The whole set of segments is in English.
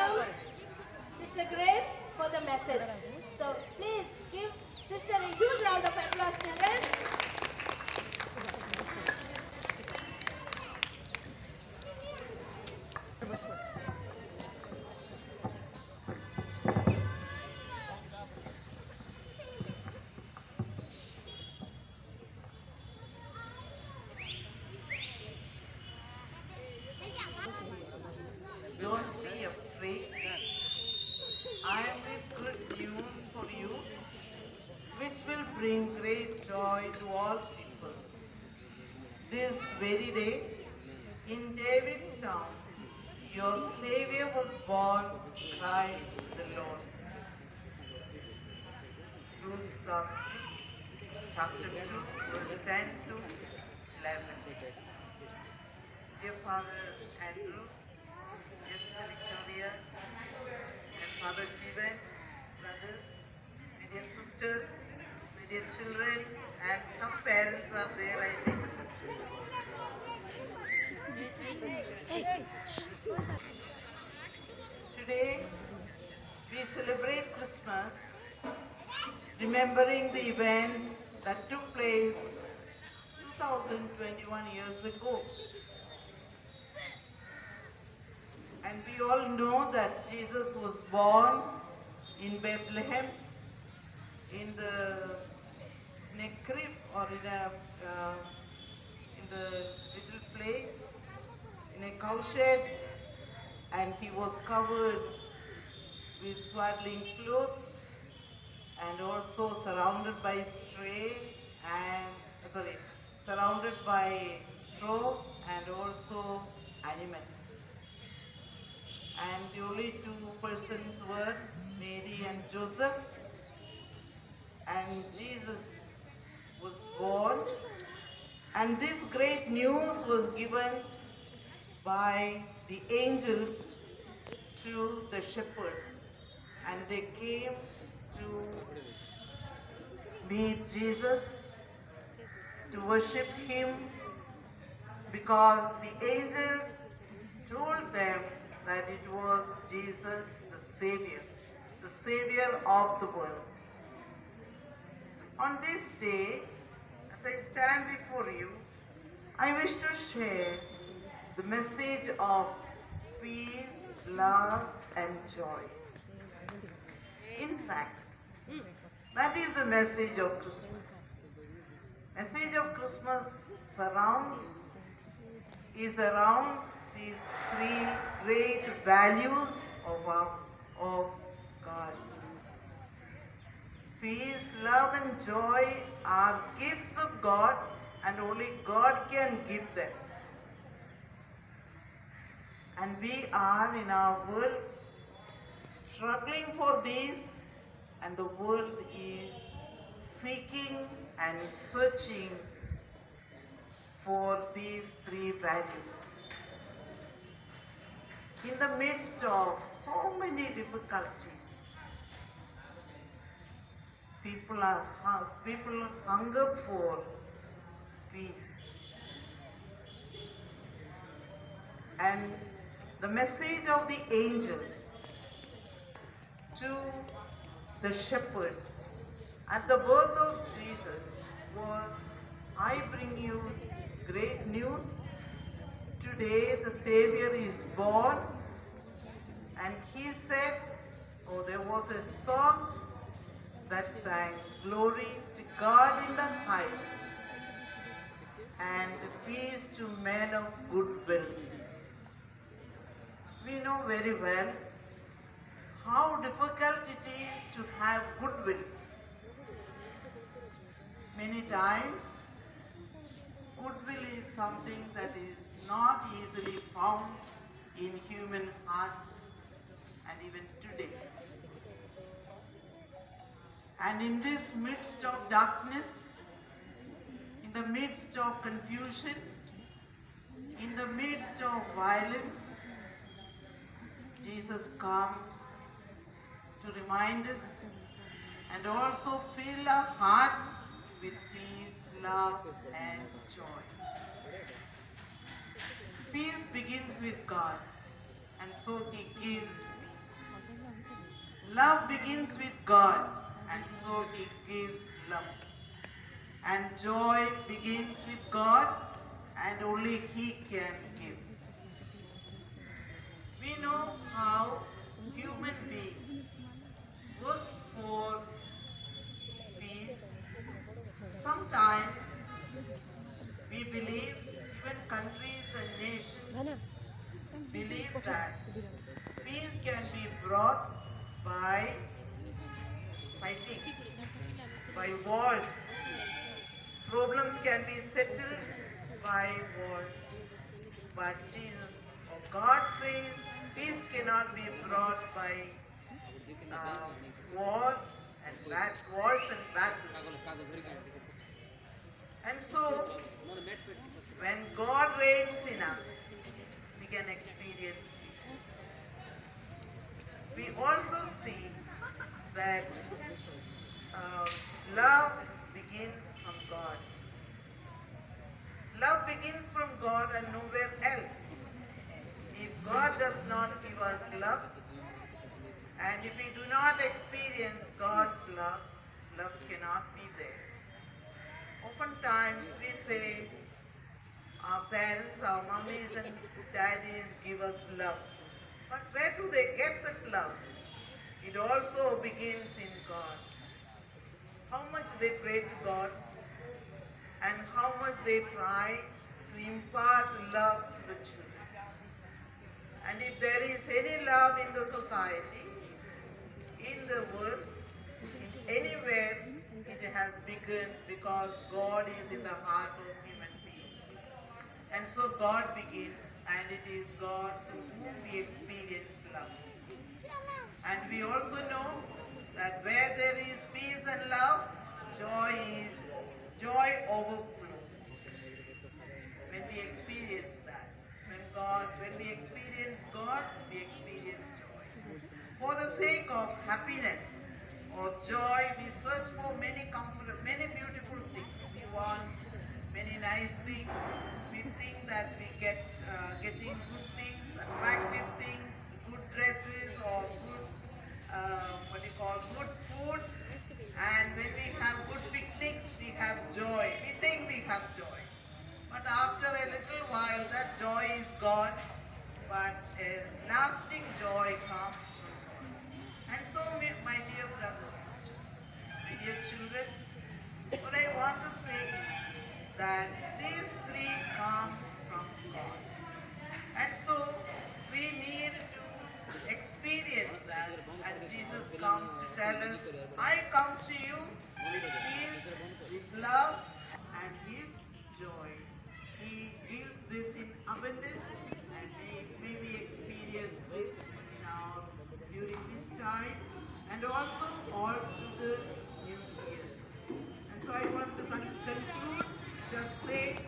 welcome Sister Grace for the message. So please give Sister a huge round of applause, children. Don't be afraid. I am with good news for you, which will bring great joy to all people. This very day, in David's town, your Savior was born, Christ the Lord. Luke's Gospel, chapter 2, verse 10 to 11. Dear Father Andrew, Sister Victoria, and Father Jeevan, brothers, my dear sisters, my dear children, and some parents are there, I think. Today, we celebrate Christmas, remembering the event that took place 2021 years ago. And we all know that Jesus was born in Bethlehem, in a crib or in the little place, in a cowshed, and he was covered with swaddling clothes and also surrounded by surrounded by straw and also animals. And the only two persons were Mary and Joseph, and Jesus was born, and this great news was given by the angels to the shepherds, and they came to meet Jesus, to worship him, because the angels told them that it was Jesus the Savior of the world. On this day, as I stand before you, I wish to share the message of peace, love, and joy. In fact, that is the message of Christmas. Message of Christmas is around these three great values of God. Peace, love, and joy are gifts of God, and only God can give them. And we are in our world struggling for these, and the world is seeking and searching for these three values. In the midst of so many difficulties, people hunger for peace. And the message of the angel to the shepherds at the birth of Jesus was, I bring you great news. Today the Savior is born. And he said, there was a song that sang, glory to God in the highest, and peace to men of good will. We know very well how difficult it is to have goodwill. Many times, goodwill is something that is not easily found in human hearts, and even today. And in this midst of darkness, in the midst of confusion, in the midst of violence, Jesus comes to remind us and also fill our hearts with peace, love, and joy. Peace begins with God, and so He gives peace. Love begins with God, and so He gives love. And joy begins with God, and only He can give. We know how human beings work for peace. Sometimes we believe, even countries and nations believe that peace can be brought by fighting, by wars. Problems can be settled by wars. But Jesus or God says peace cannot be brought by wars and battles. And so, when God reigns in us, we can experience peace. We also see that love begins from God. Love begins from God and nowhere else. If God does not give us love, and if we do not experience God's love, love cannot be there. Oftentimes we say our parents, our mummies and daddies give us love. But where do they get that love? It also begins in God. How much they pray to God and how much they try to impart love to the children. And if there is any love in the society, in the world, in anywhere, it has begun because God is in the heart of human beings. And so God begins, and it is God through whom we experience love. And we also know that where there is peace and love, joy overflows. When we experience that, when we experience God, we experience joy. For the sake of happiness or joy, we search for many beautiful things. We want many nice things. We think that we getting good things, attractive things, good dresses or good good food. And when we have good picnics, we have joy. We think we have joy. But after a little while, that joy is gone. But a lasting joy comes from God. And so, my dear brothers and sisters, my dear children, what I want to say is that these three come from God. And so, we need to experience that. And Jesus comes to tell us, I come to you with peace, with love, and His joy. He gives this in abundance, and may we experience it during this time, and also all through the new year. And so I want to conclude, just say,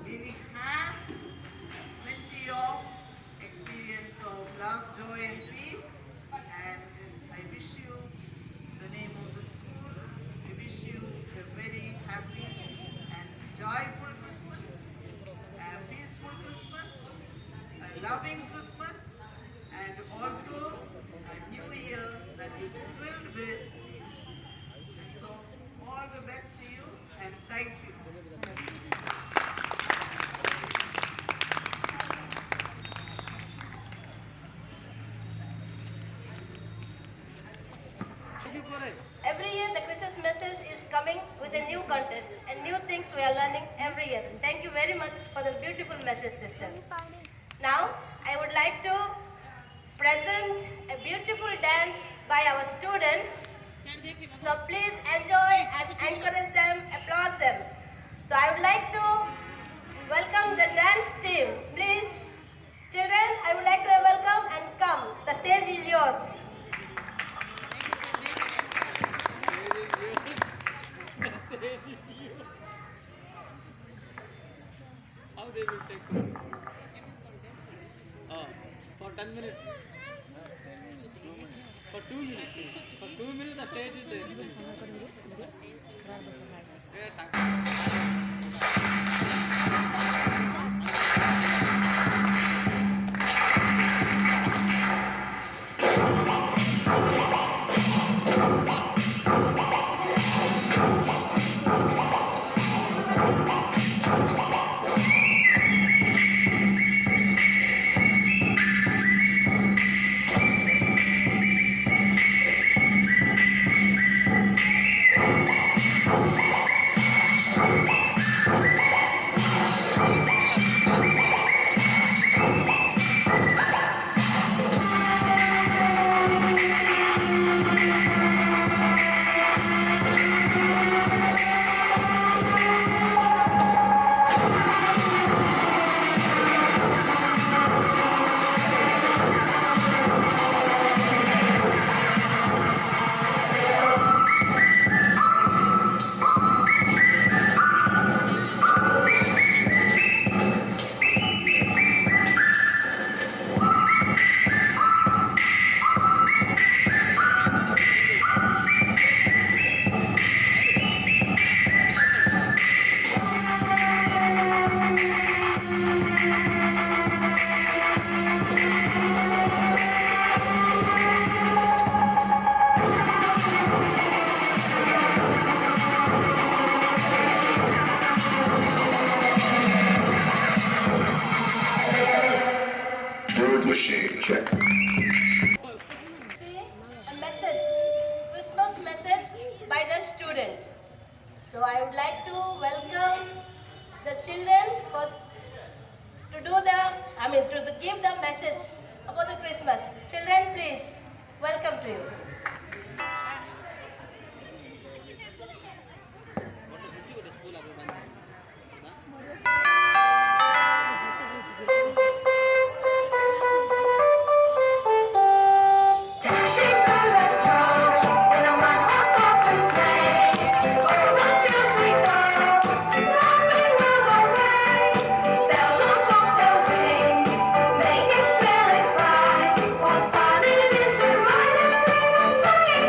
may we have plenty of experience of love, joy and peace. And I wish you, in the name of the school, I wish you a very happy and joyful Christmas, a peaceful Christmas, a loving Christmas, and also a new year that is filled with peace. And so, all the best to you, and thank you. Every year the Christmas message is coming with a new content and new things we are learning every year. Thank you very much for the beautiful message, sister. Now I would like to present a beautiful dance by our students. So please enjoy and encourage them, applaud them. So I would like to welcome the dance team. Please, children, I would like to welcome and come. The stage is yours. How they will take for 10 minutes. For 2 minutes. For 2 minutes the stage is there. Yeah, machine check. See, a message, Christmas message by the student. So I would like to welcome the children to give the message about the Christmas. Children, please, welcome to you. Dashing through the snow in a one-horse open sleigh. Over the fields we go, laughing all the way. Bells on bobtail ring, making spirits bright. What fun it is to ride and sing a sleighing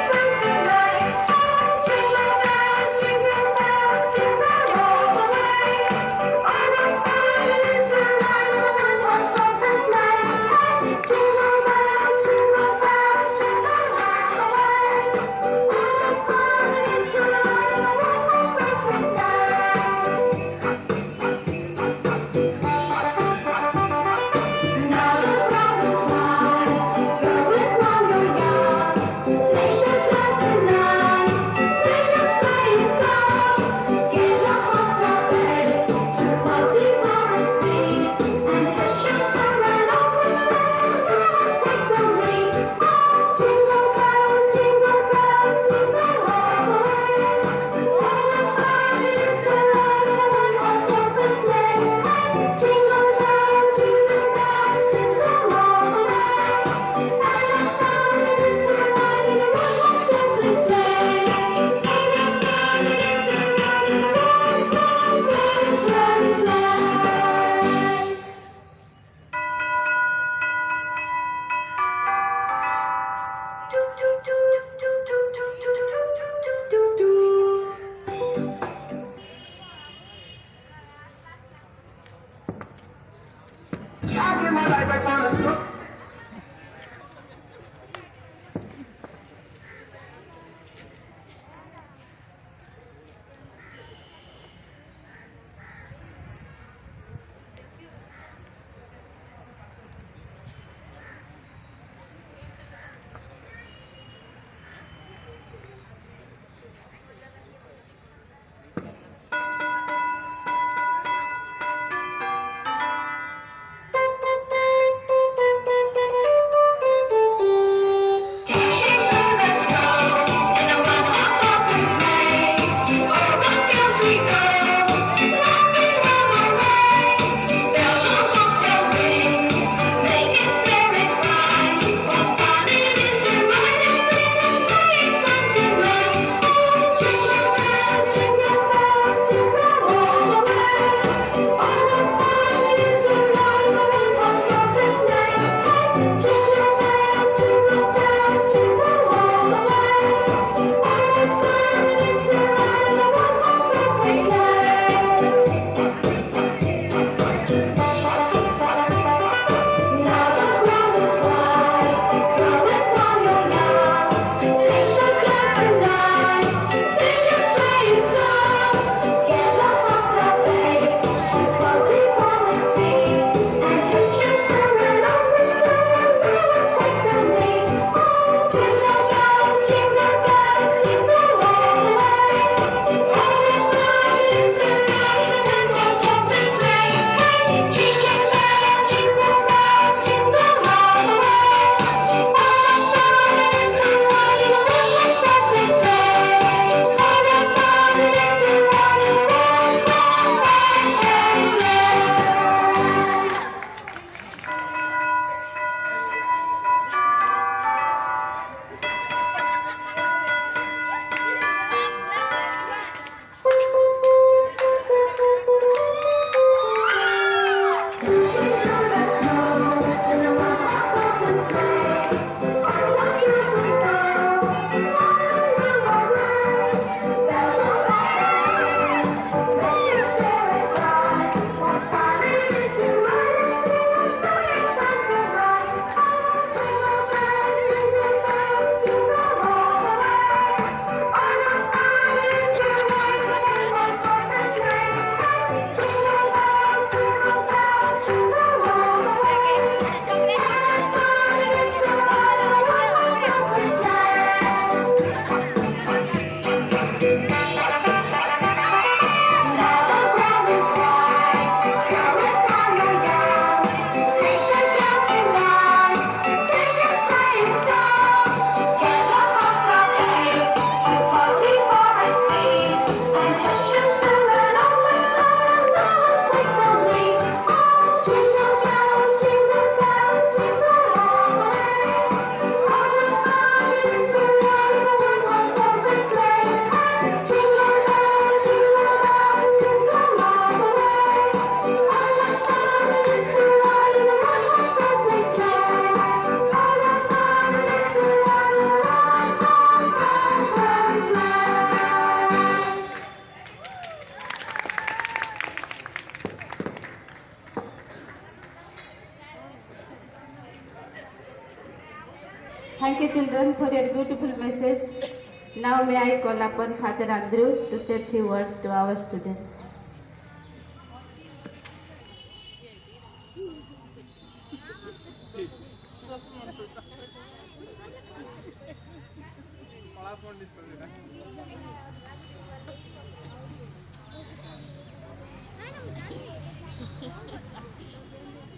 Thank you, children, for your beautiful message. Now may I call upon Father Andrew to say a few words to our students.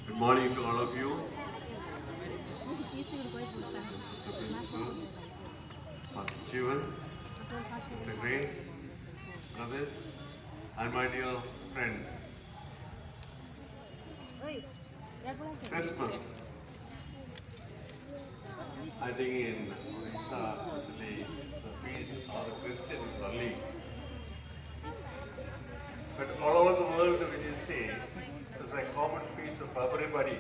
Good morning to all of you, Sister Principal, Pastor Shivan, Sister Grace, brothers, and my dear friends. Christmas, I think in Odisha especially, it's a feast of the Christians only. But all over the world, when you see, it's a common feast of everybody.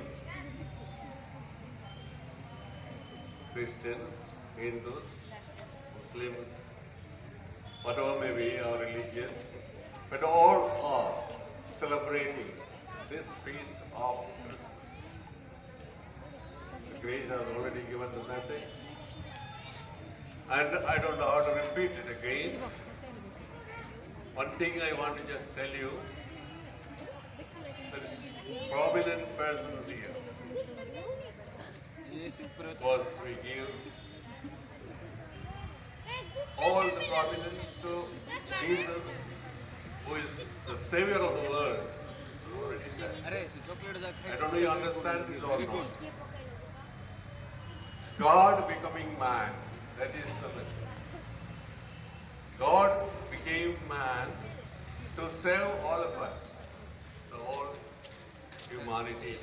Christians, Hindus, Muslims, whatever may be our religion, but all are celebrating this feast of Christmas. Grace has already given the message, and I don't know how to repeat it again. One thing I want to just tell you, there's prominent persons here. Because we give all the prominence to Jesus, who is the Savior of the world. The sister already said. I don't know you understand this or not. God becoming man, that is the message. God became man to save all of us, the whole humanity,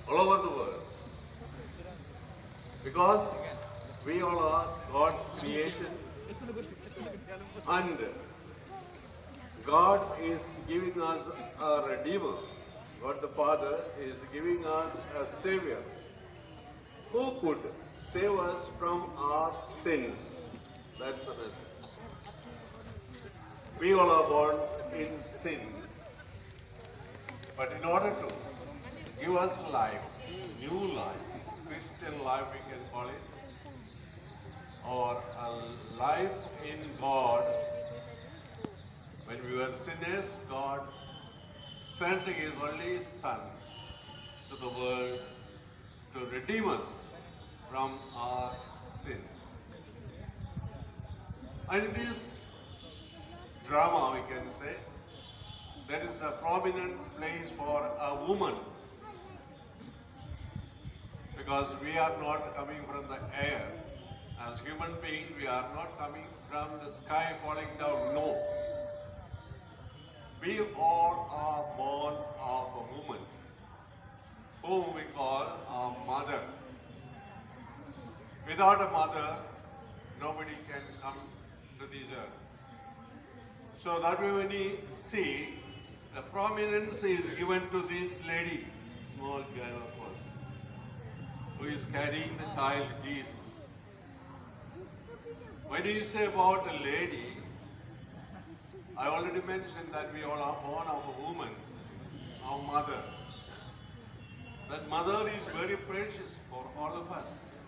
all over the world. Because we all are God's creation, and God is giving us a Redeemer. God the Father is giving us a Savior who could save us from our sins. That's the message. We all are born in sin. But in order to give us life, new life, Christian life we can call it, or a life in God, when we were sinners, God sent His only Son to the world to redeem us from our sins. And in this drama, we can say, there is a prominent place for a woman, because we are not coming from the air. As human beings, we are not coming from the sky falling down. No. We all are born of a woman, whom we call our mother. Without a mother, nobody can come to this earth. So that way when we see, the prominence is given to this lady, small girl of course, who is carrying the child Jesus. When you say about a lady, I already mentioned that we all are born of a woman, our mother. That mother is very precious for all of us.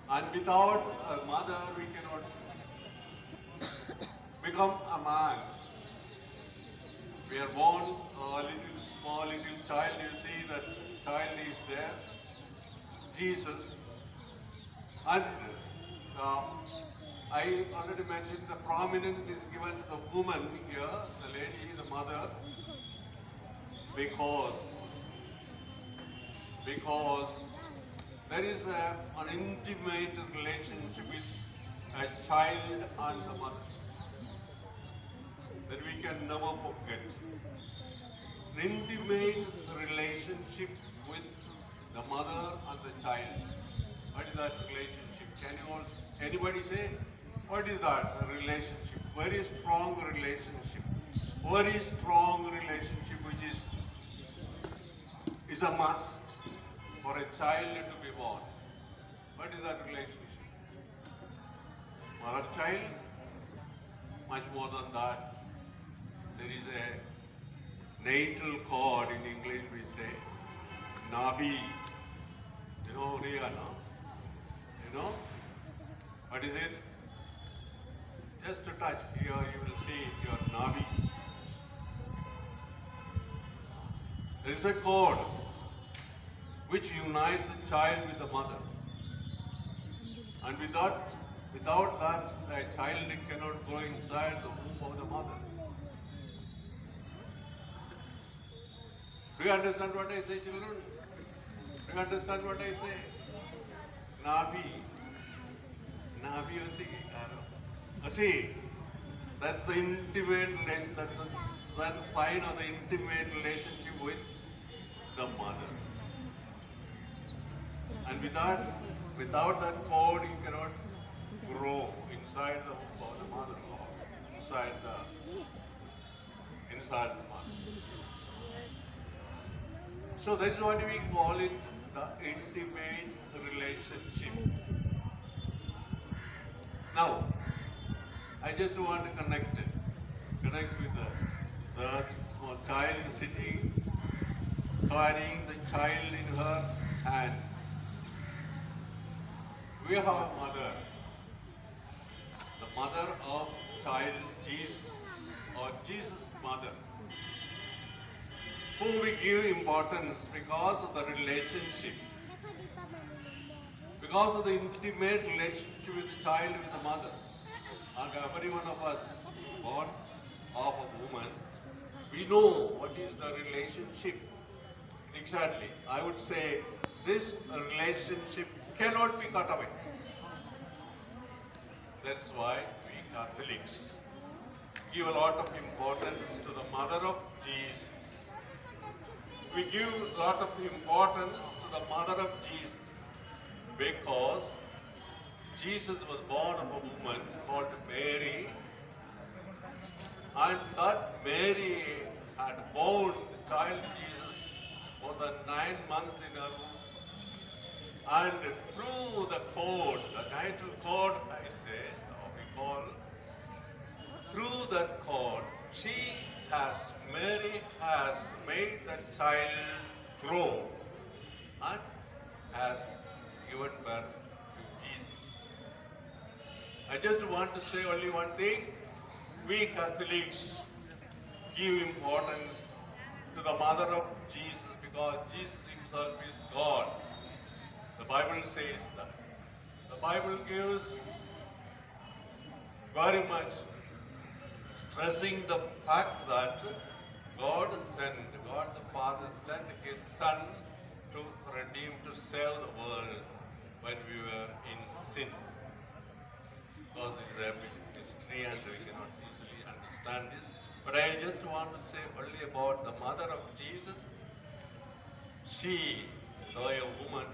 And without a mother, we cannot become a man. We are born a little small little child. You see that child is there, Jesus. And I already mentioned the prominence is given to the woman here, the lady, the mother, because there is an intimate relationship with a child and the mother that we can never forget. An intimate relationship with the mother and the child. What is that relationship? Can you all, anybody say? What is that relationship? Very strong relationship. Very strong relationship which is a must for a child to be born. What is that relationship? Mother-child? Much more than that. There is a natal cord, in English we say, Nabi. You know Ria, no? You know? What is it? Just to touch here, you will see your navi. There is a cord which unites the child with the mother. And without that, the child cannot go inside the womb of the mother. Do you understand what I say, children? Do you understand what I say? Navi. Navi, see, that's the intimate relation, that's a sign of the intimate relationship with the mother. And without that cord, you cannot grow inside the womb of the mother or inside the mother. So that's what we call it, the intimate relationship. Now, I just want to connect with that small child sitting, carrying the child in her hand. We have a mother, the mother of the child Jesus, or Jesus' mother, who we give importance because of the relationship, because of the intimate relationship with the child, with the mother. And every one of us is born of a woman. We know what is the relationship exactly. I would say this relationship cannot be cut away. That's why we Catholics give a lot of importance to the mother of Jesus. We give a lot of importance to the mother of Jesus because Jesus was born of a woman called Mary, and that Mary had borne the child Jesus more than 9 months in her womb. And through the cord, the natal cord, I say, or we call, through that cord, Mary has made the child grow and has given birth to Jesus. I just want to say only one thing. We Catholics give importance to the mother of Jesus because Jesus himself is God. The Bible says that. The Bible gives very much stressing the fact that God the Father sent His Son to redeem, to save the world when we were in sin. Because it's a mystery and we cannot easily understand this. But I just want to say only about the mother of Jesus. She, though a woman,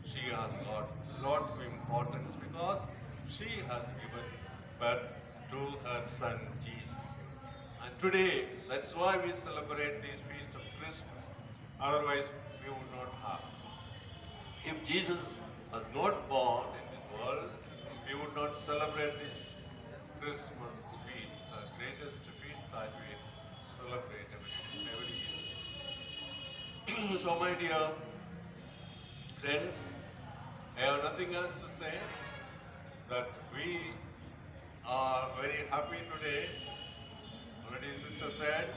she has got a lot of importance because she has given birth to her son Jesus. And today, that's why we celebrate this feast of Christmas. Otherwise, we would not have. If Jesus was not born in this world, we would not celebrate this Christmas feast, the greatest feast that we celebrate every year. So, my dear friends, I have nothing else to say that we are very happy today. Already sister said,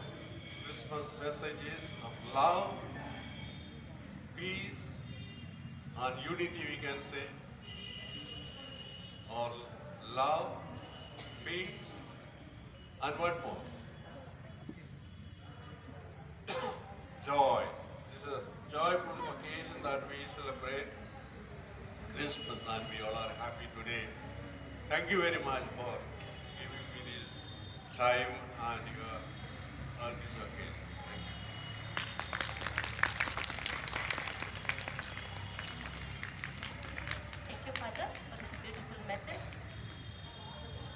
Christmas messages of love, peace, and unity we can say. Or love, peace, and what more? Joy. This is a joyful occasion that we celebrate Christmas and we all are happy today. Thank you very much for giving me this time and this occasion. Thank you, Father, for this beautiful message.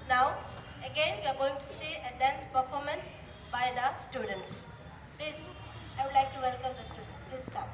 Now, again, we are going to see a dance performance by the students. Please, I would like to welcome the students. Please come.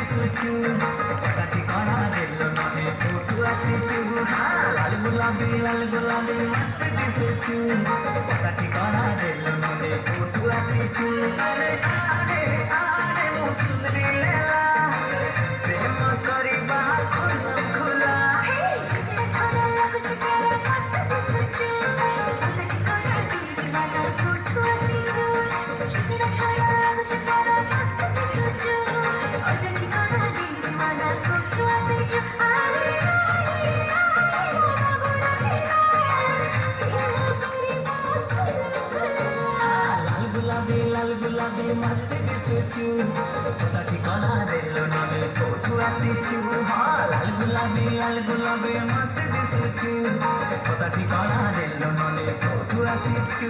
दिसुचु पता ठिकाना देलो नने कोठु आसीचु लाल गुलाबी मस्त दिसुचु पता ठिकाना देलो नने कोठु आसीचु अरे आरे आरे मो सुंदरी लेला प्रेम करिबा खुला खुला हे जिते छोरा लगुचु तेरा मस्त दिसुचु पता ठिकाना दीवाना कोठु आसीचु जिते छोरा लगुचु तेरा मस्त दिसुचु पता ठिकाना दीवाना कोठु आसीचु अरे लाल गुलाबी मस्त दिसुचु पता ठिकाना देलो नने कोठु आसीचु लाल गुलाबी मस्त दिसुचु पता ठिकाना देलो नने कोठु आसीचु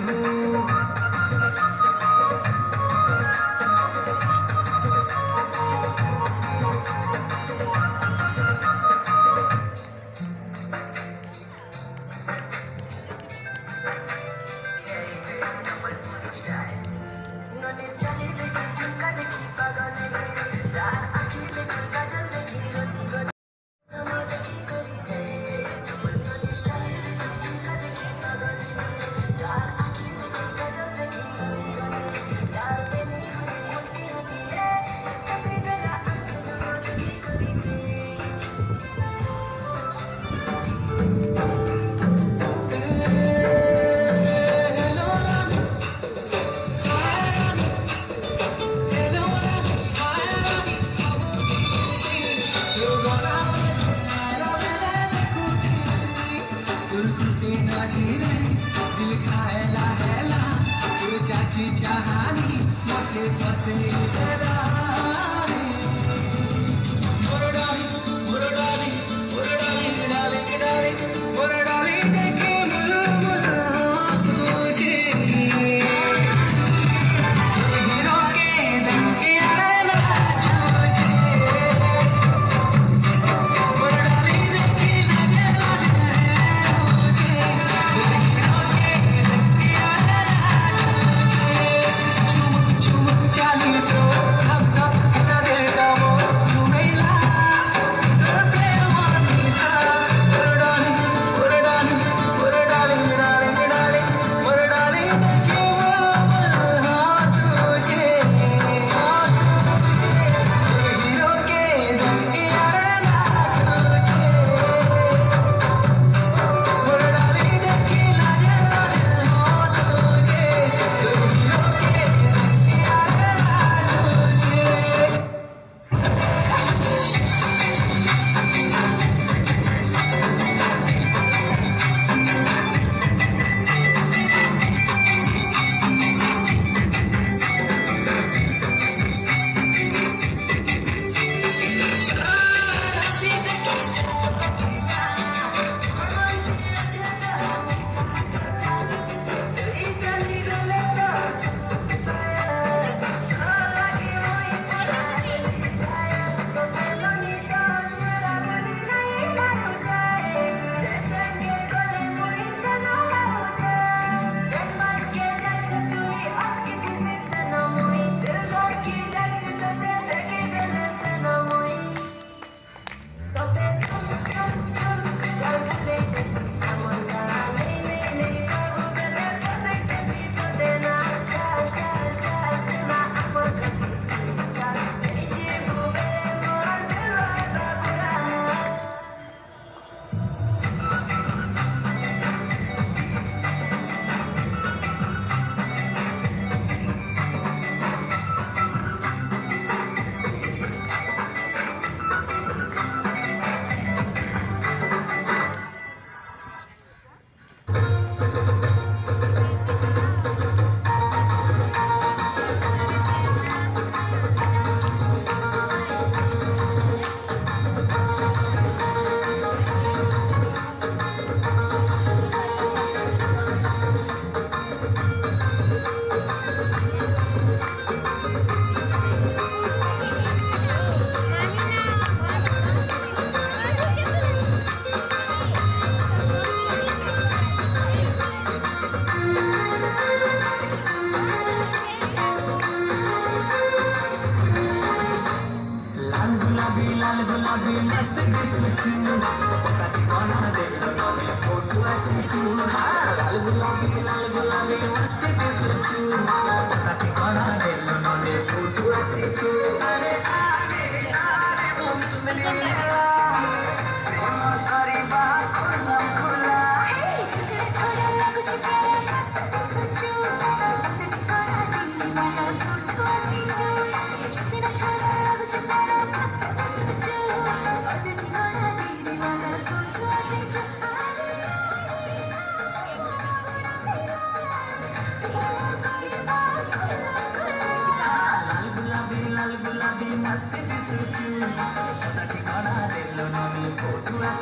चालू तो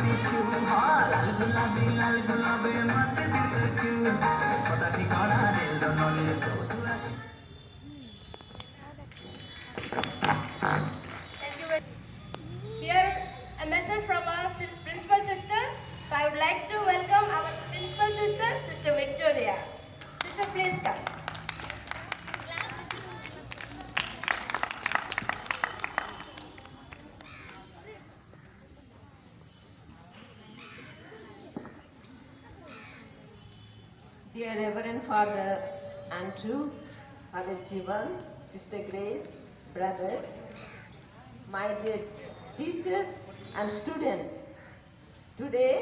ଆସିଛୁ ହଁ ଲାଲ ଗୁଲାବୀ ମସ୍ତ ଦିଶୁଛୁ ପତା ଠିକଣା ଦେଲ ନଲେ କୋଉଠୁ ଆସି Thank you very Here, a message from our principal sister. So I would like to welcome our principal sister, Sister Victoria. Sister, please come. Dear Reverend Father Andrew, Father Jivan, Sister Grace, brothers, my dear teachers and students, today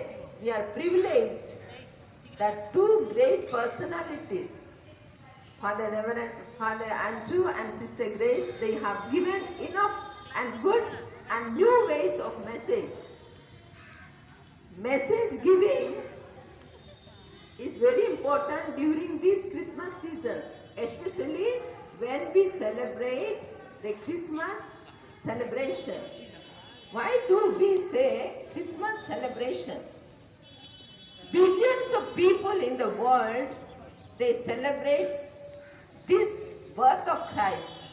we are privileged that two great personalities, Father Andrew and Sister Grace, they have given enough and good and new ways of message. Message giving is very important during this Christmas season, especially when we celebrate the Christmas celebration. Why do we say Christmas celebration? Billions of people in the world, they celebrate this birth of Christ.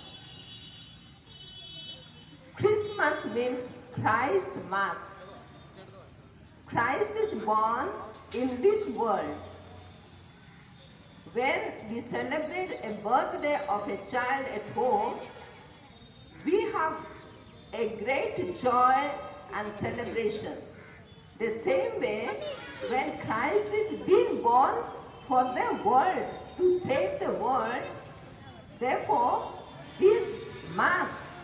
Christmas means Christ Mass. Christ is born in this world. When we celebrate a birthday of a child at home, we have a great joy and celebration. The same way, when Christ is being born for the world, to save the world, therefore, this Mass,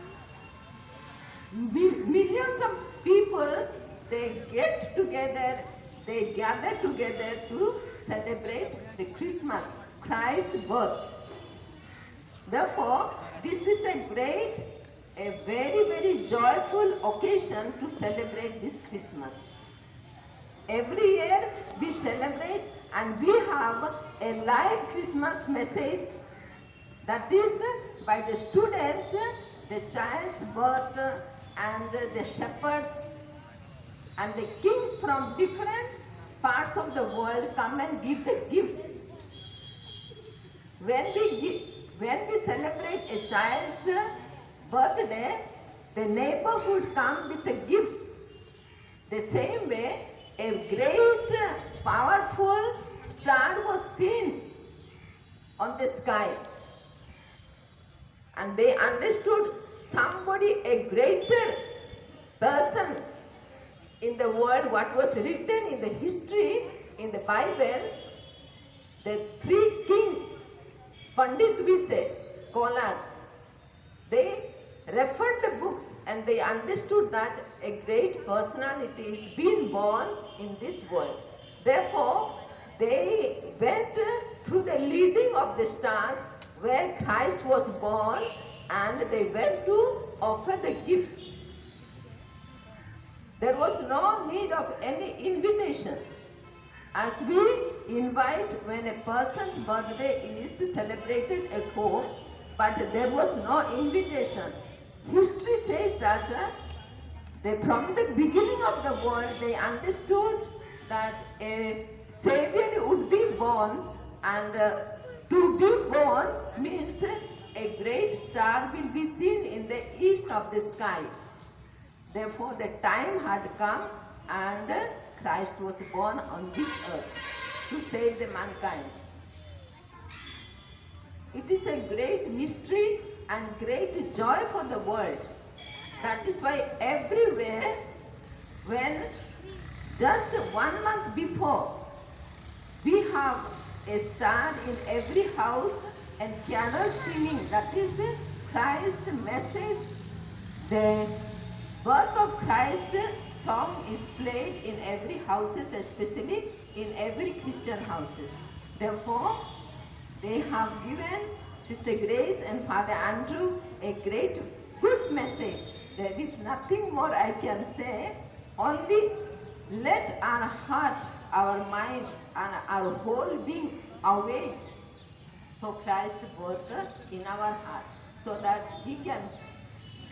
millions of people, they get together, they gather together to celebrate the Christmas, Christ's birth. Therefore, this is a very, very joyful occasion to celebrate this Christmas. Every year we celebrate and we have a live Christmas message, that is by the students, the child's birth and the shepherds and the kings from different parts of the world come and give the gifts. When we celebrate a child's birthday, the neighborhood come with the gifts. The same way, a great, powerful star was seen on the sky. And they understood somebody, a greater person in the world, what was written in the history, in the Bible, the three kings, Pandit we say, scholars, they referred the books and they understood that a great personality is being born in this world. Therefore, they went through the leading of the stars where Christ was born, and they went to offer the gifts. There was no need of any invitation. As we invite when a person's birthday is celebrated at home, but there was no invitation. History says that from the beginning of the world, they understood that a Savior would be born, and to be born means a great star will be seen in the east of the sky. Therefore, the time had come and Christ was born on this earth to save the mankind. It is a great mystery and great joy for the world. That is why everywhere, when just 1 month before, we have a star in every house and carol singing. That is Christ's message. The birth of Christ song is played in every houses, especially in every Christian houses. Therefore, they have given Sister Grace and Father Andrew a great good message. There is nothing more I can say. Only let our heart, our mind, and our whole being await for Christ's birth in our heart, so that He can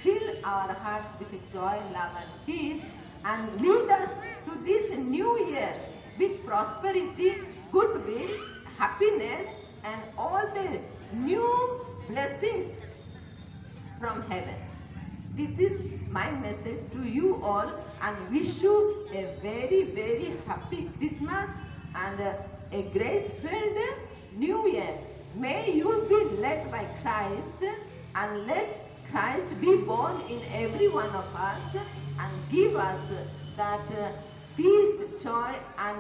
fill our hearts with joy, love, and peace, and lead us to this new year with prosperity, goodwill, happiness, and all the new blessings from heaven. This is my message to you all, and wish you a very, very happy Christmas and a grace-filled new year. May you be led by Christ, and let Christ be born in every one of us and give us that peace, joy, and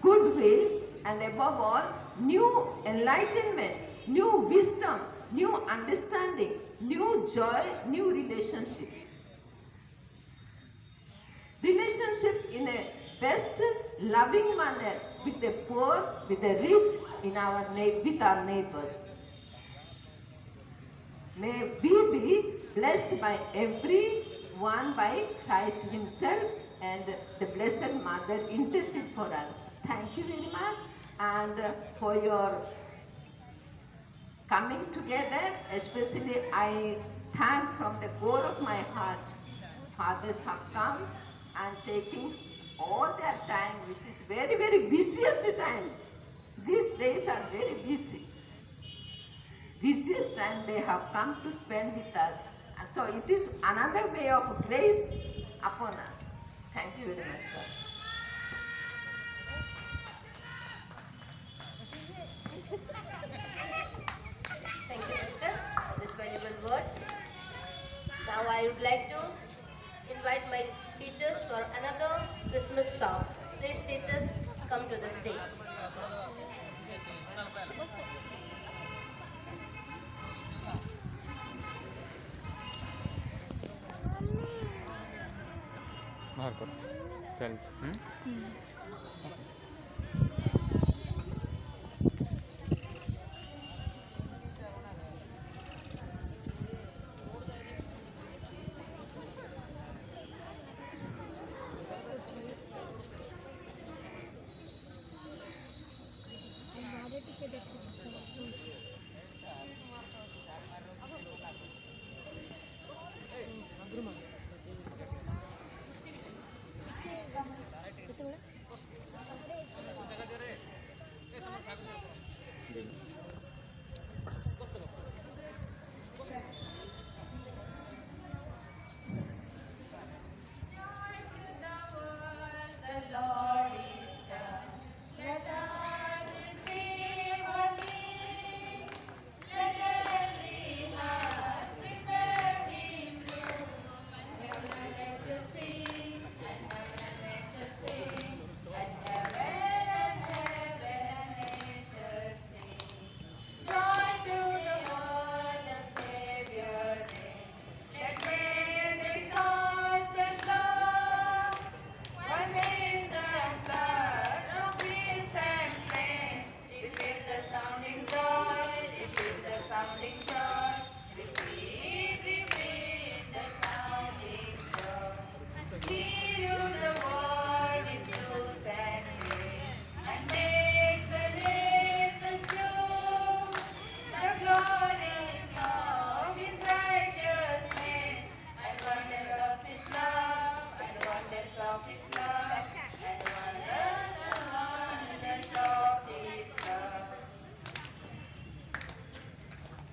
goodwill, and above all, new enlightenment, new wisdom, new understanding, new joy, new relationship. Relationship in a best loving manner with the poor, with the rich, with our neighbors. May we be blessed by everyone by Christ Himself, and the Blessed Mother intercede for us. Thank you very much, and for your coming together. Especially I thank from the core of my heart, fathers have come and taking all their time, which is very, very busiest time. These days are very busy. Busiest time they have come to spend with us. And so it is another way of grace upon us. Thank you very much, Father. Thank you, sister, for these valuable words. Now I would like to invite my teachers for another Christmas song. Please, teachers, come to the stage.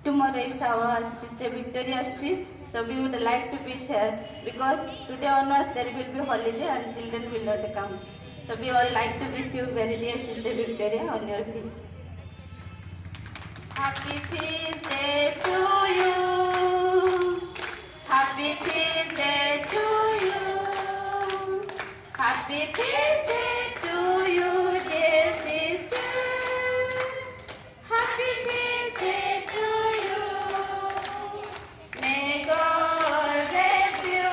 Tomorrow is our Sister Victoria's feast, so we would like to be here because today onwards there will be holiday and children will not come. So we all like to wish you very dear Sister Victoria on your feast. Happy feast day to you. Happy feast day to you. Happy feast day to you, dear sister. Happy feast day to you. May God bless you.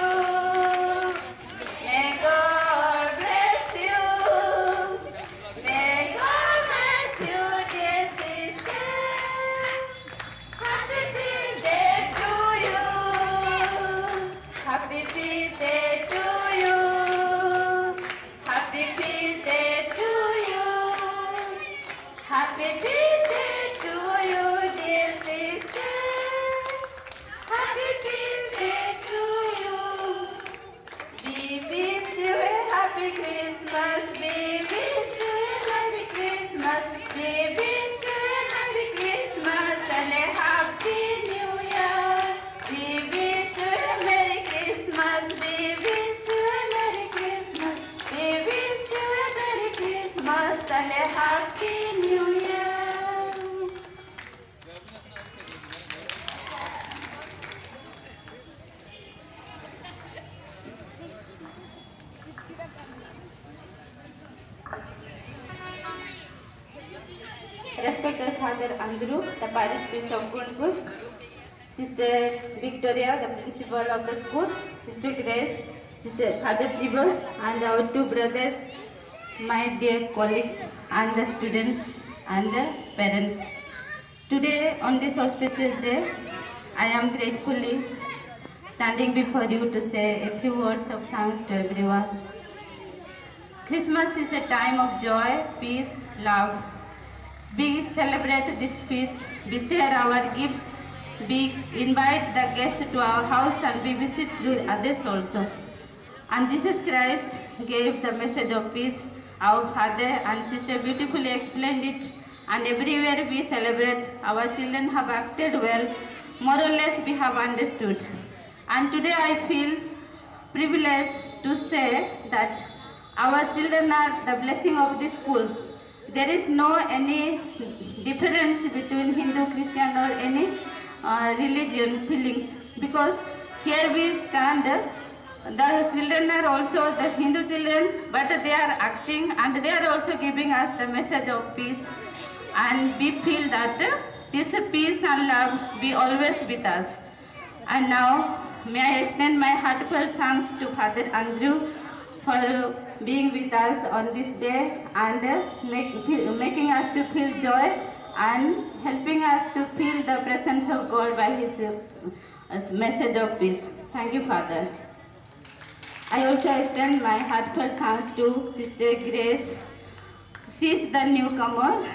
May God bless you. May God bless you, dear sister. Happy feast day to you. Happy feast Dr. Father Andrew, the parish priest of Gundpur, Sister Victoria, the principal of the school, Sister Grace, Sister Father Jibo, and our two brothers, my dear colleagues, and the students and the parents. Today, on this auspicious day, I am gratefully standing before you to say a few words of thanks to everyone. Christmas is a time of joy, peace, love. We celebrate this feast, we share our gifts, we invite the guests to our house and we visit others also. And Jesus Christ gave the message of peace. Our Father and Sister beautifully explained it, and everywhere we celebrate, our children have acted well, more or less we have understood. And today I feel privileged to say that our children are the blessing of this school. There is no any difference between Hindu, Christian or any religion feelings, because here we stand, the children are also the Hindu children, but they are acting and they are also giving us the message of peace, and we feel that this peace and love be always with us. And now may I extend my heartfelt thanks to Father Andrew for being with us on this day and making us to feel joy and helping us to feel the presence of God by his message of peace. Thank you, Father. I also extend my heartfelt thanks to Sister Grace. She is the newcomer,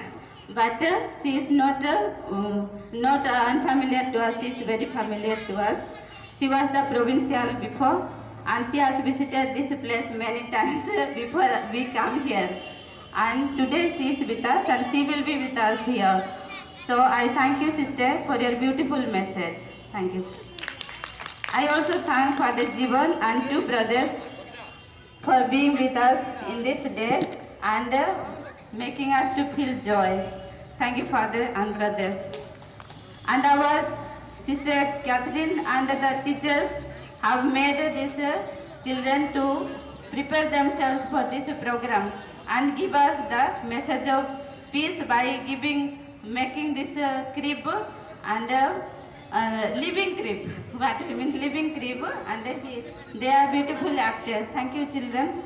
but she is not unfamiliar to us. She is very familiar to us. She was the provincial before, and she has visited this place many times before we come here. And today she is with us and she will be with us here. So I thank you, sister, for your beautiful message. Thank you. I also thank Father Jivan and two brothers for being with us in this day and making us to feel joy. Thank you, Father and brothers. And our Sister Catherine and the teachers have made these children to prepare themselves for this program and give us the message of peace by making this crib and living crib. What do you mean living crib? And they are beautiful actors. Thank you, children.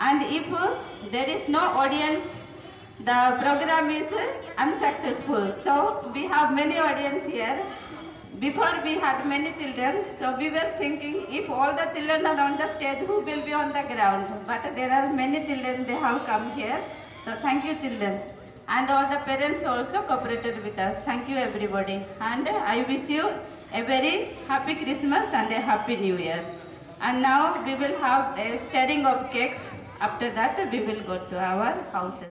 And if there is no audience, the program is unsuccessful. So we have many audience here. Before we had many children, so we were thinking if all the children are on the stage, who will be on the ground? But there are many children, they have come here. So thank you, children. And all the parents also cooperated with us. Thank you, everybody. And I wish you a very happy Christmas and a happy New Year. And now we will have a sharing of cakes. After that, we will go to our houses.